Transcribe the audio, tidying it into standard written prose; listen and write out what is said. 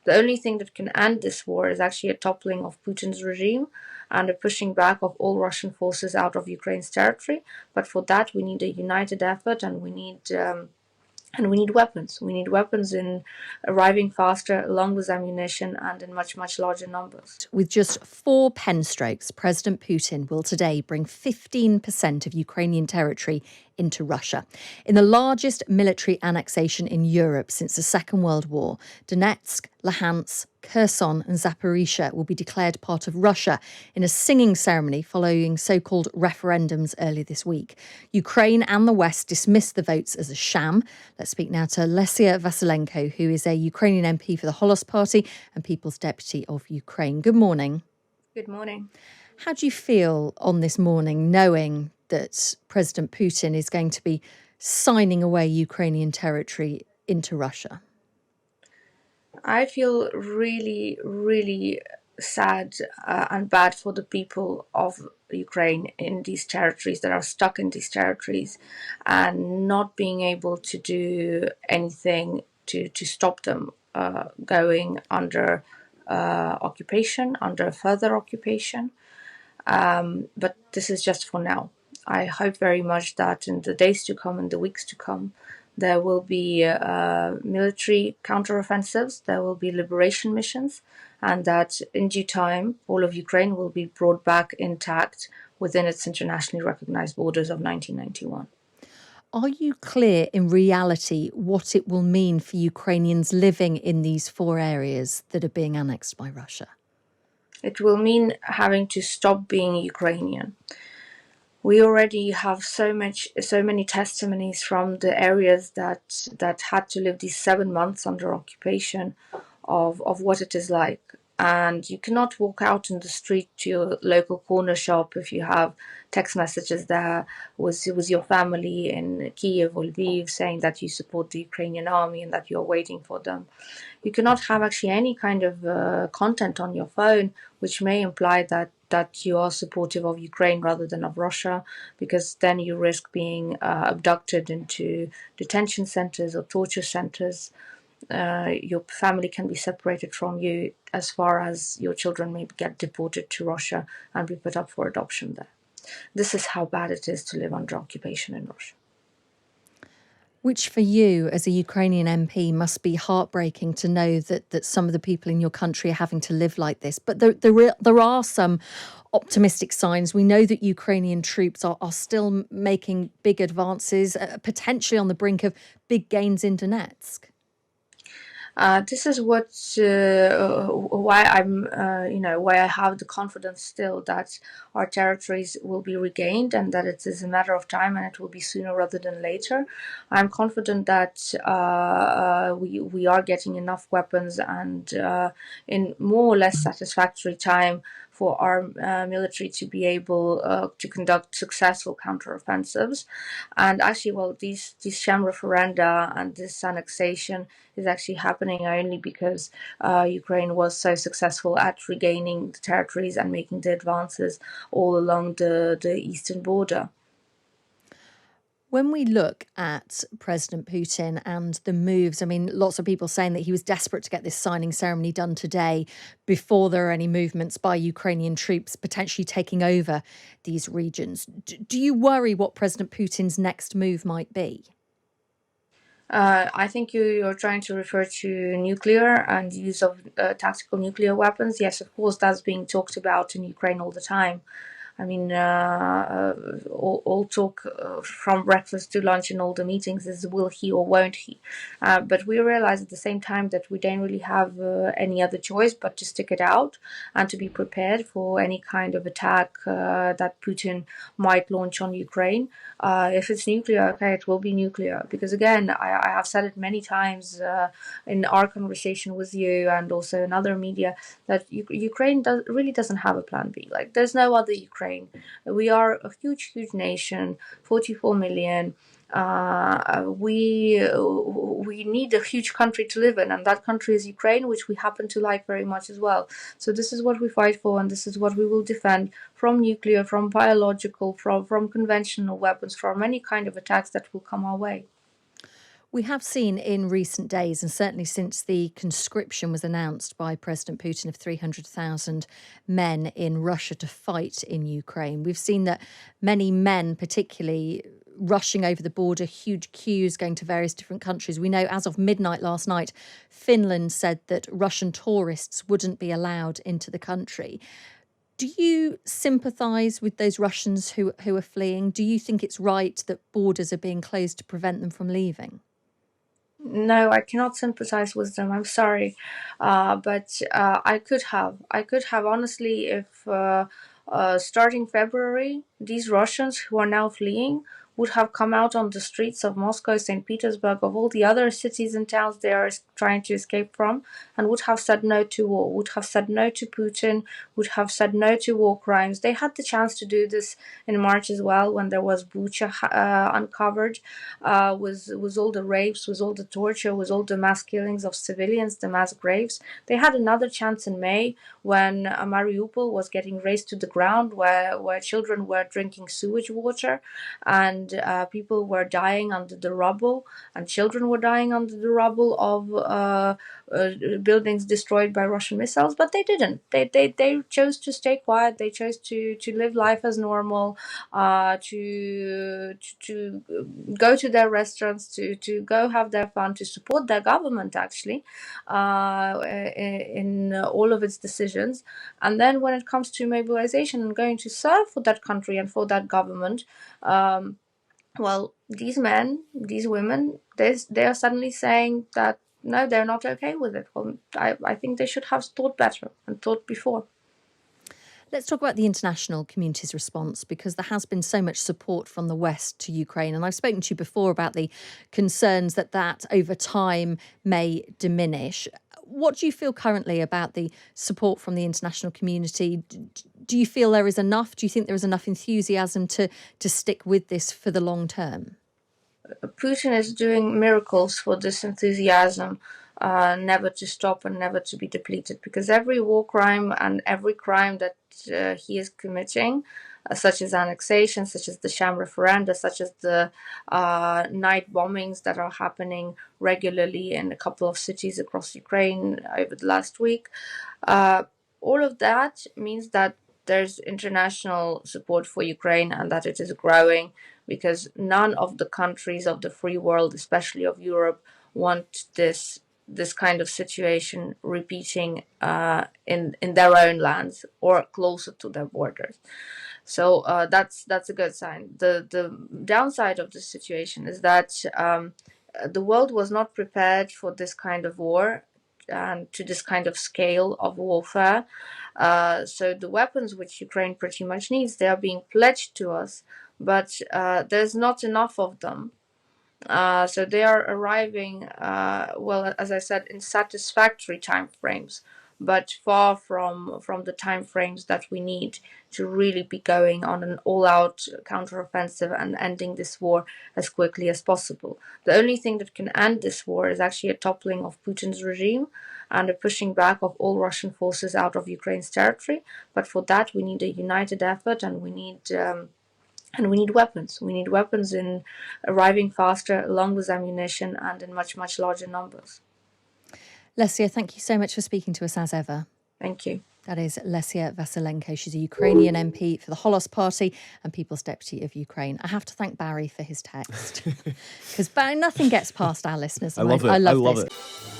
The only thing that can end this war is actually a toppling of Putin's regime and a pushing back of all Russian forces out of Ukraine's territory. But for that, we need a united effort, and we need weapons. We need weapons in arriving faster, along with ammunition, and in much, much larger numbers. With just 4 pen strokes, President Putin will today bring 15% of Ukrainian territory into Russia. In the largest military annexation in Europe since the Second World War, Donetsk, Luhansk, Kherson and Zaporizhia will be declared part of Russia in a singing ceremony following so-called referendums earlier this week. Ukraine and the West dismissed the votes as a sham. Let's speak now to Lesia Vasylenko, who is a Ukrainian MP for the Holos Party and People's Deputy of Ukraine. Good morning. Good morning. How do you feel on this morning, knowing that President Putin is going to be signing away Ukrainian territory into Russia? I feel really, really sad and bad for the people of Ukraine in these territories that are stuck in these territories and not being able to do anything to stop them going under occupation, under further occupation. But this is just for now. I hope very much that in the days to come, in the weeks to come, there will be military counteroffensives, there will be liberation missions, and that in due time, all of Ukraine will be brought back intact within its internationally recognized borders of 1991. Are you clear in reality what it will mean for Ukrainians living in these 4 areas that are being annexed by Russia? It will mean having to stop being Ukrainian. We already have so many testimonies from the areas that had to live these 7 months under occupation of what it is like. And you cannot walk out in the street to your local corner shop if you have text messages there with your family in Kiev or Lviv saying that you support the Ukrainian army and that you're waiting for them. You cannot have actually any kind of content on your phone which may imply that you are supportive of Ukraine rather than of Russia, because then you risk being abducted into detention centers or torture centers. Your family can be separated from you as far as your children may get deported to Russia and be put up for adoption there. This is how bad it is to live under occupation in Russia. Which for you as a Ukrainian MP must be heartbreaking to know that some of the people in your country are having to live like this. But there are some optimistic signs. We know that Ukrainian troops are still making big advances, potentially on the brink of big gains in Donetsk. This is why why I have the confidence still that our territories will be regained and that it is a matter of time and it will be sooner rather than later. I'm confident that we are getting enough weapons and in more or less satisfactory time for our military to be able to conduct successful counteroffensives. And actually, well, these sham referenda and this annexation is actually happening only because Ukraine was so successful at regaining the territories and making the advances all along the eastern border. When we look at President Putin and the moves, I mean, lots of people saying that he was desperate to get this signing ceremony done today before there are any movements by Ukrainian troops potentially taking over these regions. Do you worry what President Putin's next move might be? I think you're trying to refer to nuclear and use of tactical nuclear weapons. Yes, of course, that's being talked about in Ukraine all the time. I mean, all talk from breakfast to lunch in all the meetings is will he or won't he? But we realize at the same time that we don't really have any other choice but to stick it out and to be prepared for any kind of attack that Putin might launch on Ukraine. If it's nuclear, okay, it will be nuclear. Because again, I have said it many times in our conversation with you and also in other media that Ukraine really doesn't have a plan B. Like, there's no other Ukraine. We are a huge nation, 44 million. We need a huge country to live in, and that country is Ukraine, which we happen to like very much as well. So this is what we fight for, and this is what we will defend from nuclear, from biological, from conventional weapons, from any kind of attacks that will come our way. We have seen in recent days, and certainly since the conscription was announced by President Putin of 300,000 men in Russia to fight in Ukraine, we've seen that many men, particularly rushing over the border, huge queues going to various different countries. We know as of midnight last night, Finland said that Russian tourists wouldn't be allowed into the country. Do you sympathise with those Russians who are fleeing? Do you think it's right that borders are being closed to prevent them from leaving? No, I cannot sympathize with them. I'm sorry, but I could have. I could have honestly, if starting February, these Russians who are now fleeing would have come out on the streets of Moscow, St. Petersburg, of all the other cities and towns they are trying to escape from, and would have said no to war, would have said no to Putin, would have said no to war crimes. They had the chance to do this in March as well, when there was Bucha uncovered, with all the rapes, with all the torture, with all the mass killings of civilians, the mass graves. They had another chance in May when Mariupol was getting razed to the ground, where children were drinking sewage water, and people were dying under the rubble, and children were dying under the rubble of buildings destroyed by Russian missiles. But they didn't. They chose to stay quiet. They chose to live life as normal, to go to their restaurants, to go have their fun, to support their government actually in all of its decisions. And then when it comes to mobilization and going to serve for that country and for that government, well, these men, these women, they are suddenly saying that no, they're not okay with it. Well, I think they should have thought better and thought before. Let's talk about the international community's response, because there has been so much support from the West to Ukraine. And I've spoken to you before about the concerns that over time may diminish. What do you feel currently about the support from the international community? Do you feel there is enough? Do you think there is enough enthusiasm to stick with this for the long term? Putin is doing miracles for this enthusiasm, never to stop and never to be depleted, because every war crime and every crime that he is committing, such as annexation, such as the sham referenda, such as the night bombings that are happening regularly in a couple of cities across Ukraine over the last week, all of that means that there's international support for Ukraine and that it is growing, because none of the countries of the free world, especially of Europe, want this kind of situation repeating in their own lands or closer to their borders. So that's a good sign. The downside of this situation is that the world was not prepared for this kind of war and to this kind of scale of warfare. So the weapons which Ukraine pretty much needs, they are being pledged to us, but there's not enough of them. So they are arriving, well, as I said, in satisfactory time frames, but far from the time frames that we need to really be going on an all-out counteroffensive and ending this war as quickly as possible. The only thing that can end this war is actually a toppling of Putin's regime and a pushing back of all Russian forces out of Ukraine's territory. But for that, we need a united effort, and we need weapons. We need weapons in arriving faster, along with ammunition, and in much, much larger numbers. Lesia, thank you so much for speaking to us as ever. Thank you. That is Lesia Vasylenko. She's a Ukrainian MP for the Holos Party and People's Deputy of Ukraine. I have to thank Barry for his text, because Barry, nothing gets past our listeners. I love it. I love this.